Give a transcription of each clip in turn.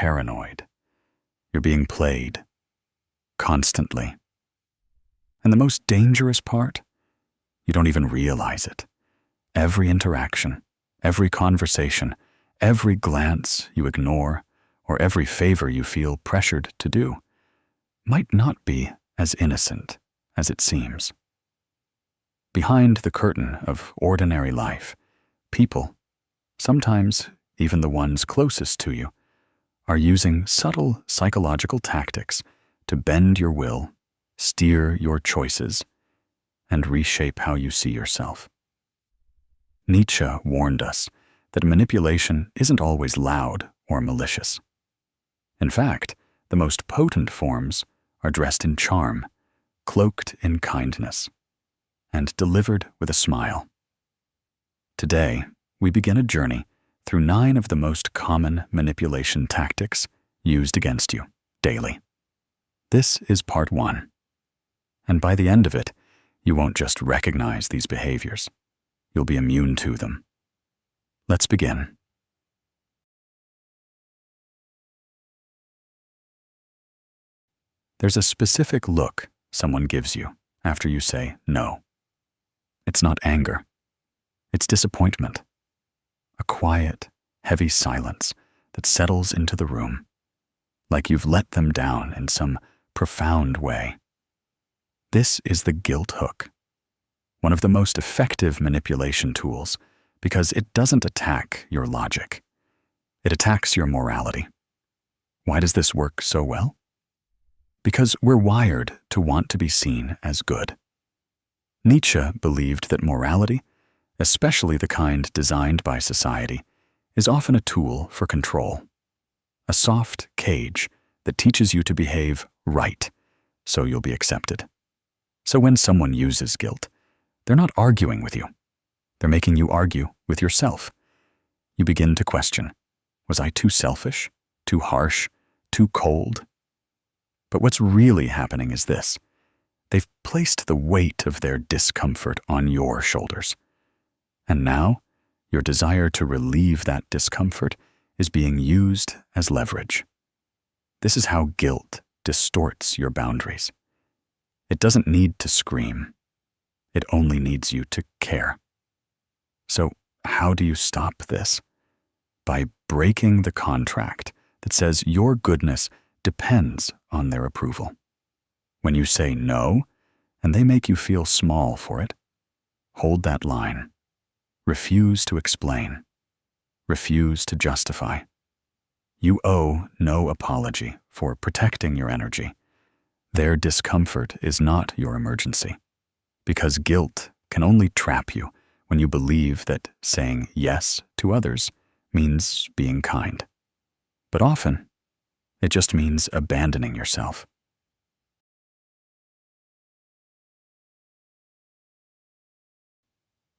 paranoid. You're being played. Constantly. And the most dangerous part? You don't even realize it. Every interaction, every conversation, every glance you ignore, or every favor you feel pressured to do, might not be as innocent as it seems. Behind the curtain of ordinary life, people, sometimes even the ones closest to you, are using subtle psychological tactics to bend your will, steer your choices, and reshape how you see yourself. Nietzsche warned us that manipulation isn't always loud or malicious. In fact, the most potent forms are dressed in charm, cloaked in kindness, and delivered with a smile. Today, we begin a journey through 9 of the most common manipulation tactics used against you daily. This is part 1. And by the end of it, you won't just recognize these behaviors. You'll be immune to them. Let's begin. There's a specific look someone gives you after you say no. It's not anger. It's disappointment. A quiet, heavy silence that settles into the room, like you've let them down in some profound way. This is the guilt hook, one of the most effective manipulation tools because it doesn't attack your logic. It attacks your morality. Why does this work so well? Because we're wired to want to be seen as good. Nietzsche believed that morality, especially the kind designed by society, is often a tool for control. A soft cage that teaches you to behave right, so you'll be accepted. So when someone uses guilt, they're not arguing with you. They're making you argue with yourself. You begin to question, was I too selfish, too harsh, too cold? But what's really happening is this. They've placed the weight of their discomfort on your shoulders. And now, your desire to relieve that discomfort is being used as leverage. This is how guilt distorts your boundaries. It doesn't need to scream. It only needs you to care. So, how do you stop this? By breaking the contract that says your goodness depends on their approval. When you say no, and they make you feel small for it, hold that line. Refuse to explain. Refuse to justify. You owe no apology for protecting your energy. Their discomfort is not your emergency, because guilt can only trap you when you believe that saying yes to others means being kind. But often, it just means abandoning yourself.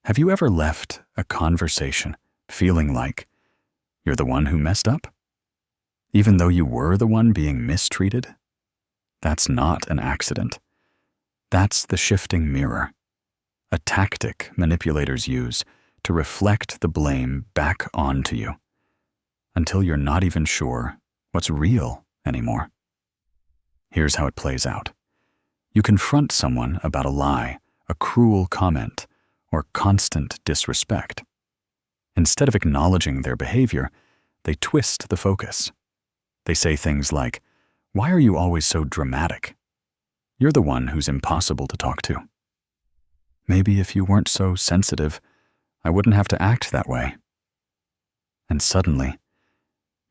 Have you ever left a conversation feeling like you're the one who messed up? Even though you were the one being mistreated? That's not an accident. That's the shifting mirror, a tactic manipulators use to reflect the blame back onto you until you're not even sure what's real anymore. Here's how it plays out. You confront someone about a lie, a cruel comment, or constant disrespect. Instead of acknowledging their behavior, they twist the focus. They say things like, "Why are you always so dramatic? You're the one who's impossible to talk to. Maybe if you weren't so sensitive, I wouldn't have to act that way." And suddenly,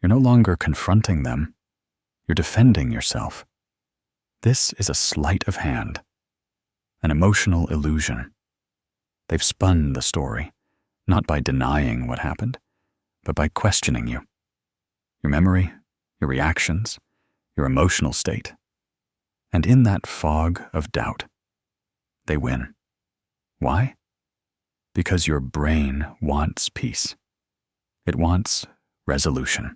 you're no longer confronting them. You're defending yourself. This is a sleight of hand, an emotional illusion. They've spun the story, not by denying what happened, but by questioning you. Your memory, your reactions, your emotional state. And in that fog of doubt, they win. Why? Because your brain wants peace. It wants resolution.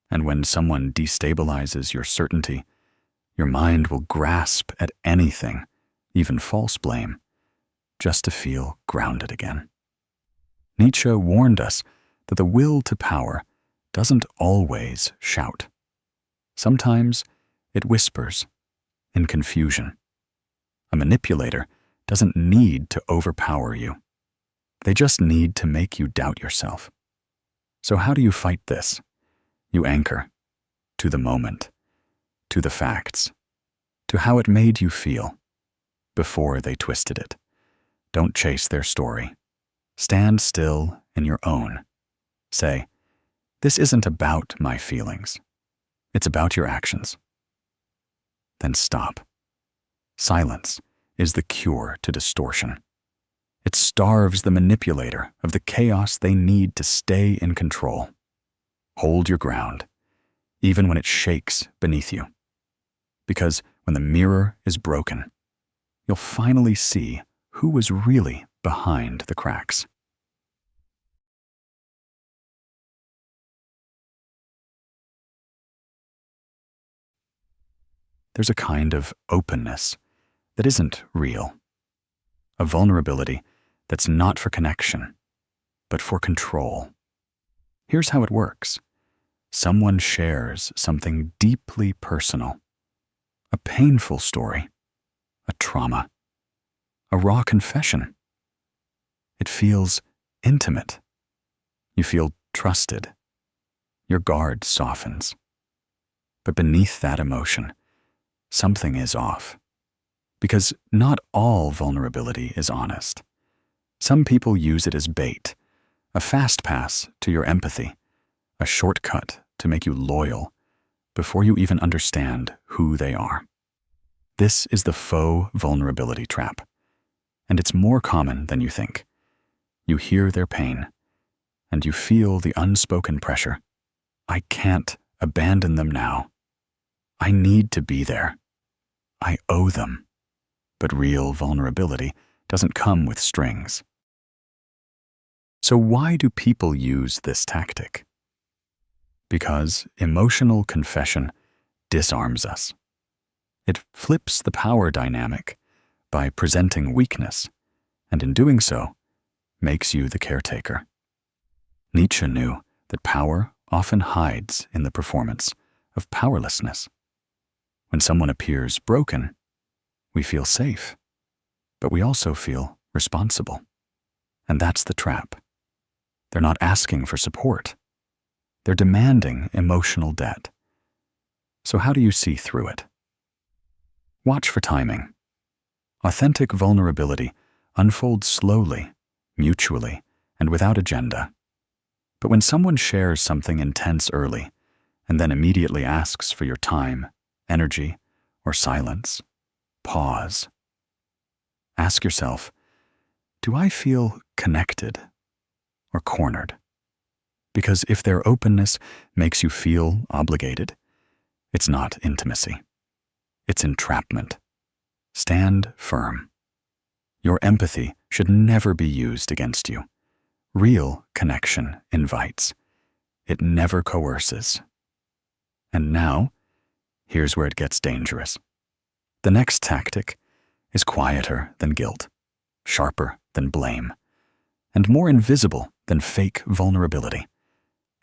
And when someone destabilizes your certainty, your mind will grasp at anything, even false blame, just to feel grounded again. Nietzsche warned us that the will to power doesn't always shout. Sometimes it whispers in confusion. A manipulator doesn't need to overpower you. They just need to make you doubt yourself. So how do you fight this? You anchor to the moment, to the facts, to how it made you feel before they twisted it. Don't chase their story. Stand still in your own. Say, this isn't about my feelings. It's about your actions. Then stop. Silence is the cure to distortion. It starves the manipulator of the chaos they need to stay in control. Hold your ground, even when it shakes beneath you. Because when the mirror is broken, you'll finally see who was really behind the cracks. There's a kind of openness that isn't real. A vulnerability that's not for connection, but for control. Here's how it works. Someone shares something deeply personal. A painful story, a trauma, a raw confession. It feels intimate. You feel trusted. Your guard softens. But beneath that emotion, something is off. Because not all vulnerability is honest. Some people use it as bait, a fast pass to your empathy, a shortcut to make you loyal before you even understand who they are. This is the faux vulnerability trap, and it's more common than you think. You hear their pain, and you feel the unspoken pressure. I can't abandon them now. I need to be there. I owe them. But real vulnerability doesn't come with strings. So why do people use this tactic? Because emotional confession disarms us. It flips the power dynamic by presenting weakness, and in doing so, makes you the caretaker. Nietzsche knew that power often hides in the performance of powerlessness. When someone appears broken, we feel safe, but we also feel responsible. And that's the trap. They're not asking for support. They're demanding emotional debt. So how do you see through it? Watch for timing. Authentic vulnerability unfolds slowly, mutually, and without agenda. But when someone shares something intense early, and then immediately asks for your time, energy, or silence, pause. Ask yourself, do I feel connected or cornered? Because if their openness makes you feel obligated, it's not intimacy. It's entrapment. Stand firm. Your empathy should never be used against you. Real connection invites. It never coerces. And now, here's where it gets dangerous. The next tactic is quieter than guilt, sharper than blame, and more invisible than fake vulnerability.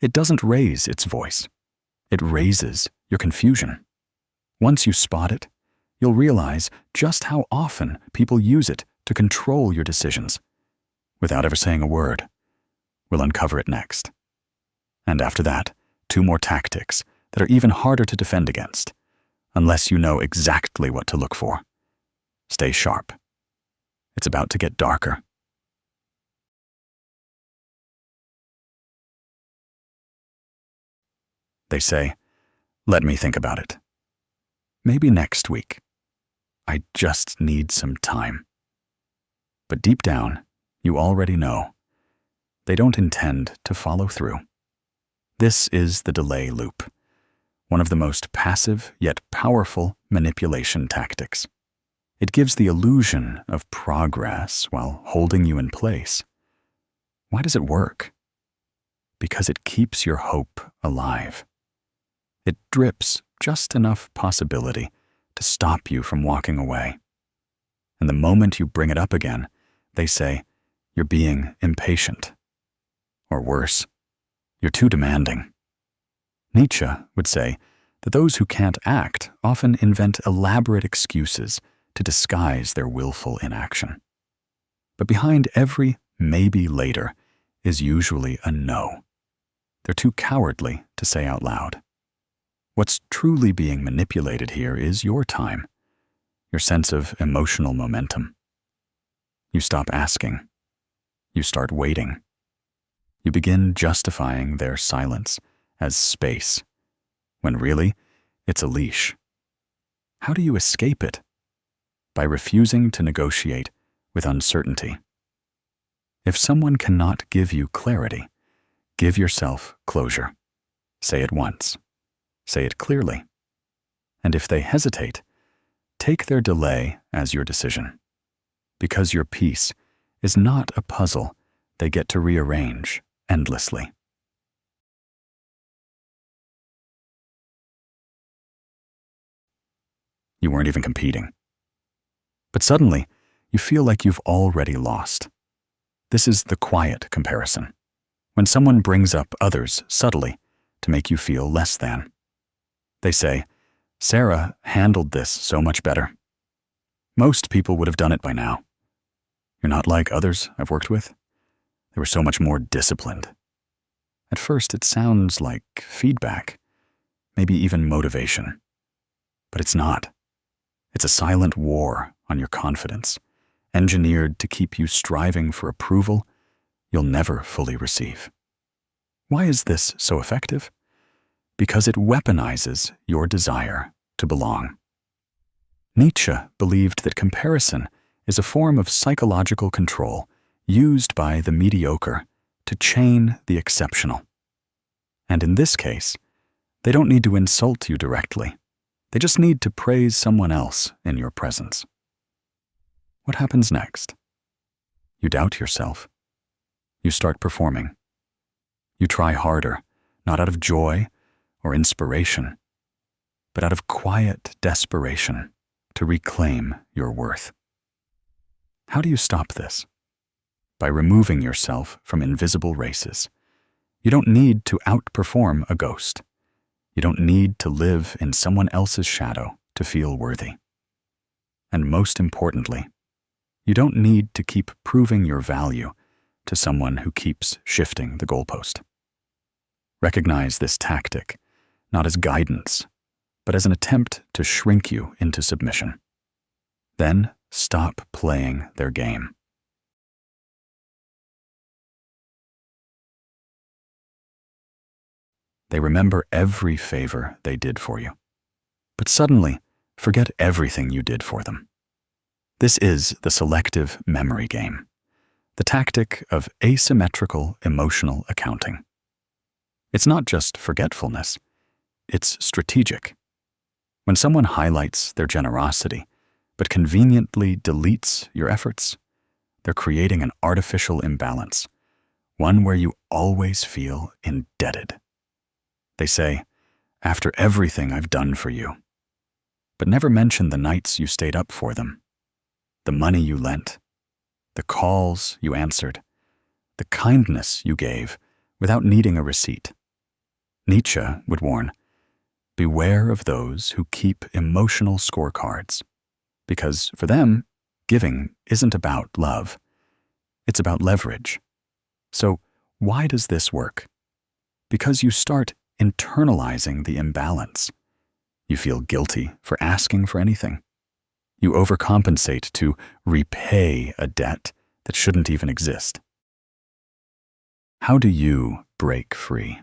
It doesn't raise its voice. It raises your confusion. Once you spot it, you'll realize just how often people use it to control your decisions. Without ever saying a word, we'll uncover it next. And after that, 2 more tactics that are even harder to defend against, unless you know exactly what to look for. Stay sharp. It's about to get darker. They say, let me think about it. Maybe next week. I just need some time. But deep down, you already know. They don't intend to follow through. This is the delay loop, one of the most passive yet powerful manipulation tactics. It gives the illusion of progress while holding you in place. Why does it work? Because it keeps your hope alive. It drips just enough possibility to stop you from walking away. And the moment you bring it up again, they say, you're being impatient. Or worse, you're too demanding. Nietzsche would say that those who can't act often invent elaborate excuses to disguise their willful inaction. But behind every maybe later is usually a no. They're too cowardly to say out loud. What's truly being manipulated here is your time, your sense of emotional momentum. You stop asking. You start waiting. You begin justifying their silence as space, when really it's a leash. How do you escape it? By refusing to negotiate with uncertainty. If someone cannot give you clarity, give yourself closure. Say it once. Say it clearly. And if they hesitate, take their delay as your decision. Because your peace is not a puzzle they get to rearrange endlessly. You weren't even competing. But suddenly, you feel like you've already lost. This is the quiet comparison, when someone brings up others subtly to make you feel less than. They say, "Sarah handled this so much better. Most people would have done it by now. You're not like others I've worked with. They were so much more disciplined." At first, it sounds like feedback, maybe even motivation. But it's not. It's a silent war on your confidence, engineered to keep you striving for approval you'll never fully receive. Why is this so effective? Because it weaponizes your desire to belong. Nietzsche believed that comparison is a form of psychological control used by the mediocre to chain the exceptional. And in this case, they don't need to insult you directly. They just need to praise someone else in your presence. What happens next? You doubt yourself. You start performing. You try harder, not out of joy or inspiration, but out of quiet desperation to reclaim your worth. How do you stop this? By removing yourself from invisible races. You don't need to outperform a ghost. You don't need to live in someone else's shadow to feel worthy. And most importantly, you don't need to keep proving your value to someone who keeps shifting the goalpost. Recognize this tactic, not as guidance, but as an attempt to shrink you into submission. Then stop playing their game. They remember every favor they did for you, but suddenly forget everything you did for them. This is the selective memory game, the tactic of asymmetrical emotional accounting. It's not just forgetfulness, it's strategic. When someone highlights their generosity, but conveniently deletes your efforts, they're creating an artificial imbalance, one where you always feel indebted. They say, "After everything I've done for you," but never mention the nights you stayed up for them, the money you lent, the calls you answered, the kindness you gave without needing a receipt. Nietzsche would warn, beware of those who keep emotional scorecards, because for them, giving isn't about love, it's about leverage. So why does this work? Because you start internalizing the imbalance. You feel guilty for asking for anything. You overcompensate to repay a debt that shouldn't even exist. How do you break free?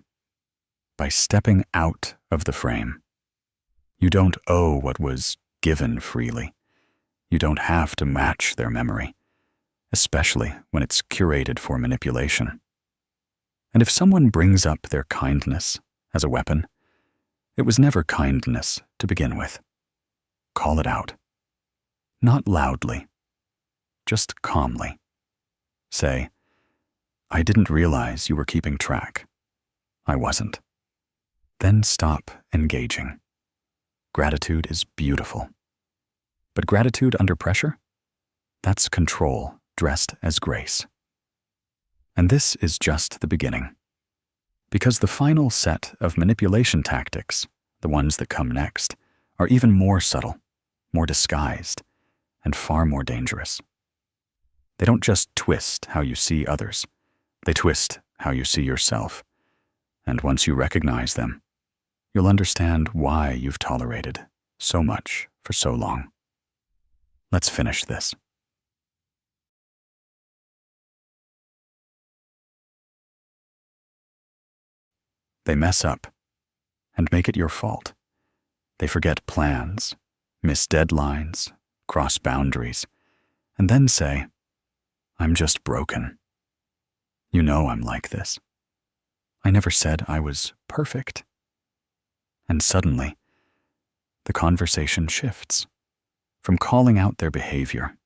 By stepping out of the frame. You don't owe what was given freely. You don't have to match their memory, especially when it's curated for manipulation. And if someone brings up their kindness as a weapon, it was never kindness to begin with. Call it out. Not loudly, just calmly. Say, "I didn't realize you were keeping track. I wasn't." Then stop engaging. Gratitude is beautiful. But gratitude under pressure? That's control dressed as grace. And this is just the beginning. Because the final set of manipulation tactics, the ones that come next, are even more subtle, more disguised, and far more dangerous. They don't just twist how you see others, they twist how you see yourself. And once you recognize them, you'll understand why you've tolerated so much for so long. Let's finish this. They mess up and make it your fault. They forget plans, miss deadlines, cross boundaries, and then say, "I'm just broken. You know I'm like this. I never said I was perfect." And suddenly, the conversation shifts from calling out their behavior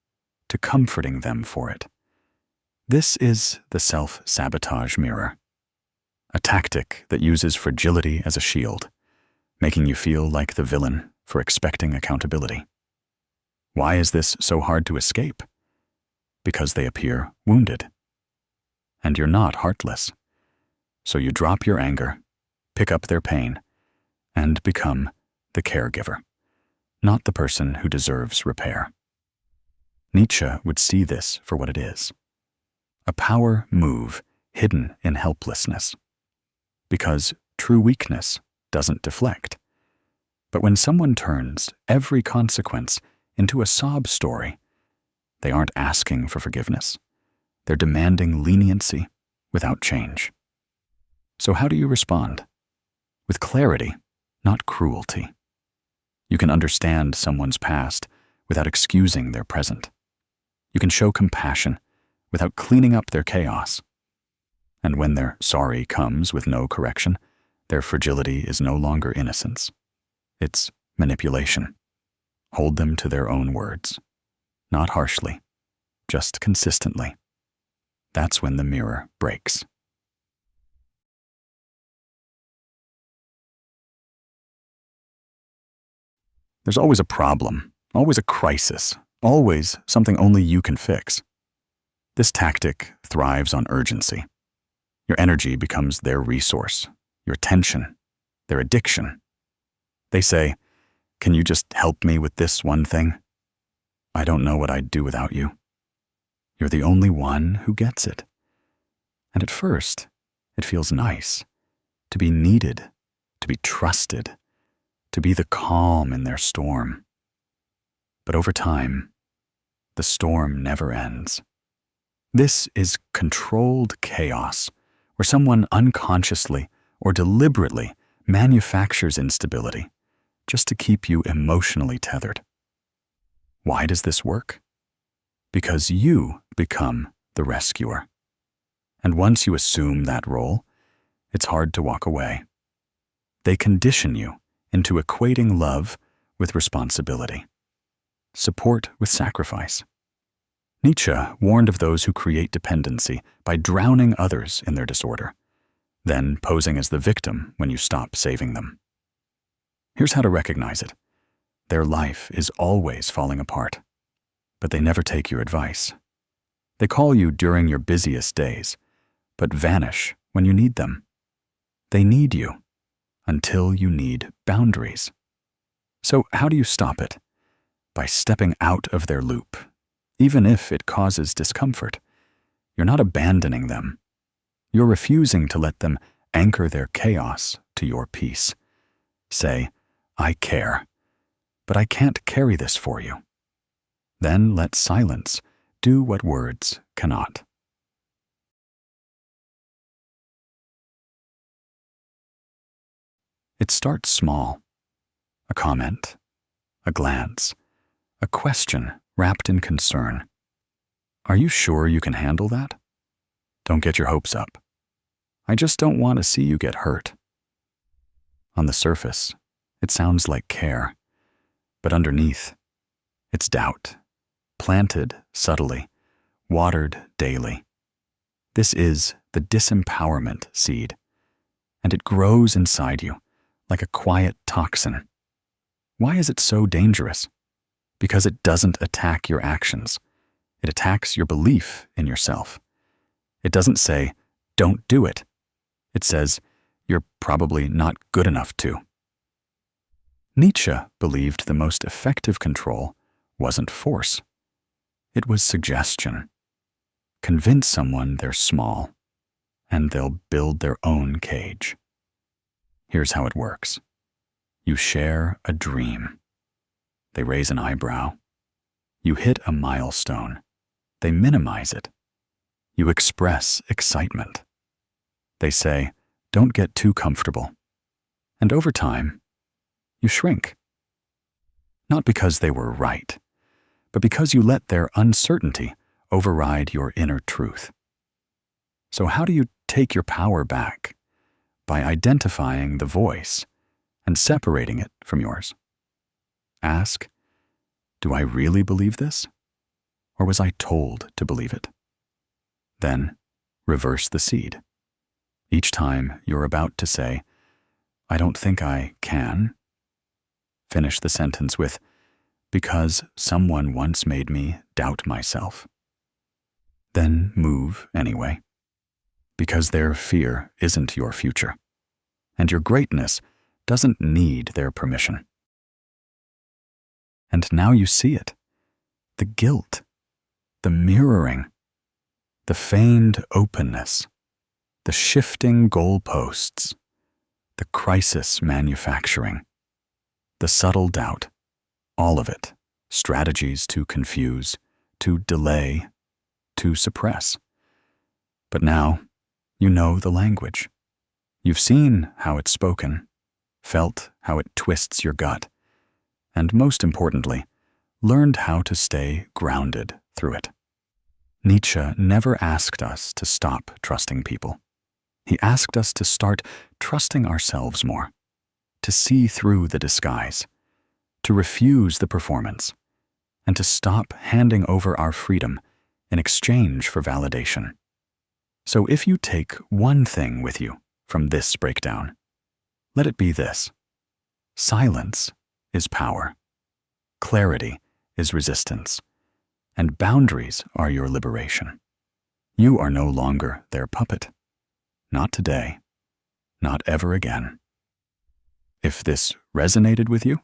to comforting them for it. This is the self-sabotage mirror, a tactic that uses fragility as a shield, making you feel like the villain for expecting accountability. Why is this so hard to escape? Because they appear wounded. And you're not heartless. So you drop your anger, pick up their pain, and become the caregiver, not the person who deserves repair. Nietzsche would see this for what it is, a power move hidden in helplessness. Because true weakness doesn't deflect. But when someone turns every consequence into a sob story, they aren't asking for forgiveness. They're demanding leniency without change. So how do you respond? With clarity, not cruelty. You can understand someone's past without excusing their present. You can show compassion without cleaning up their chaos. And when their sorry comes with no correction, their fragility is no longer innocence. It's manipulation. Hold them to their own words. Not harshly, just consistently. That's when the mirror breaks. There's always a problem, always a crisis, always something only you can fix. This tactic thrives on urgency. Your energy becomes their resource, your tension, their addiction. They say, "Can you just help me with this one thing? I don't know what I'd do without you." You're the only one who gets it. And at first, it feels nice to be needed, to be trusted, to be the calm in their storm. But over time, the storm never ends. This is controlled chaos, where someone unconsciously or deliberately manufactures instability just to keep you emotionally tethered. Why does this work? Because you become the rescuer. And once you assume that role, it's hard to walk away. They condition you into equating love with responsibility, support with sacrifice. Nietzsche warned of those who create dependency by drowning others in their disorder, then posing as the victim when you stop saving them. Here's how to recognize it. Their life is always falling apart, but they never take your advice. They call you during your busiest days, but vanish when you need them. They need you until you need boundaries. So how do you stop it? By stepping out of their loop, even if it causes discomfort. You're not abandoning them. You're refusing to let them anchor their chaos to your peace. Say, "I care, but I can't carry this for you." Then let silence do what words cannot. It starts small. A comment, a glance, a question wrapped in concern. Are you sure you can handle that? Don't get your hopes up. I just don't want to see you get hurt. On the surface, it sounds like care, but underneath, it's doubt, planted subtly, watered daily. This is the disempowerment seed, and it grows inside you like a quiet toxin. Why is it so dangerous? Because it doesn't attack your actions. It attacks your belief in yourself. It doesn't say, "Don't do it." It says, you're probably not good enough to. Nietzsche believed the most effective control wasn't force. It was suggestion. Convince someone they're small, and they'll build their own cage. Here's how it works. You share a dream. They raise an eyebrow. You hit a milestone. They minimize it. You express excitement. They say, don't get too comfortable. And over time, you shrink. Not because they were right, but because you let their uncertainty override your inner truth. So how do you take your power back? By identifying the voice and separating it from yours. Ask, do I really believe this? Or was I told to believe it? Then reverse the seed. Each time you're about to say, I don't think I can, finish the sentence with, because someone once made me doubt myself. Then move anyway, because their fear isn't your future, and your greatness doesn't need their permission. And now you see it, the guilt, the mirroring, the feigned openness, the shifting goalposts, the crisis manufacturing, the subtle doubt, all of it, strategies to confuse, to delay, to suppress. But now, you know the language. You've seen how it's spoken, felt how it twists your gut, and most importantly, learned how to stay grounded through it. Nietzsche never asked us to stop trusting people. He asked us to start trusting ourselves more, to see through the disguise, to refuse the performance, and to stop handing over our freedom in exchange for validation. So if you take one thing with you from this breakdown, let it be this. Silence is power. Clarity is resistance. And boundaries are your liberation. You are no longer their puppet. Not today. Not ever again. If this resonated with you,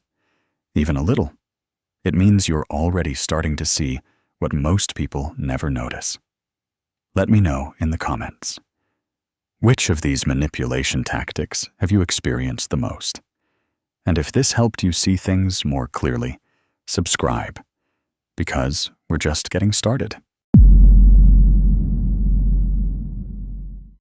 even a little, it means you're already starting to see what most people never notice. Let me know in the comments. Which of these manipulation tactics have you experienced the most? And if this helped you see things more clearly, subscribe, because we're just getting started.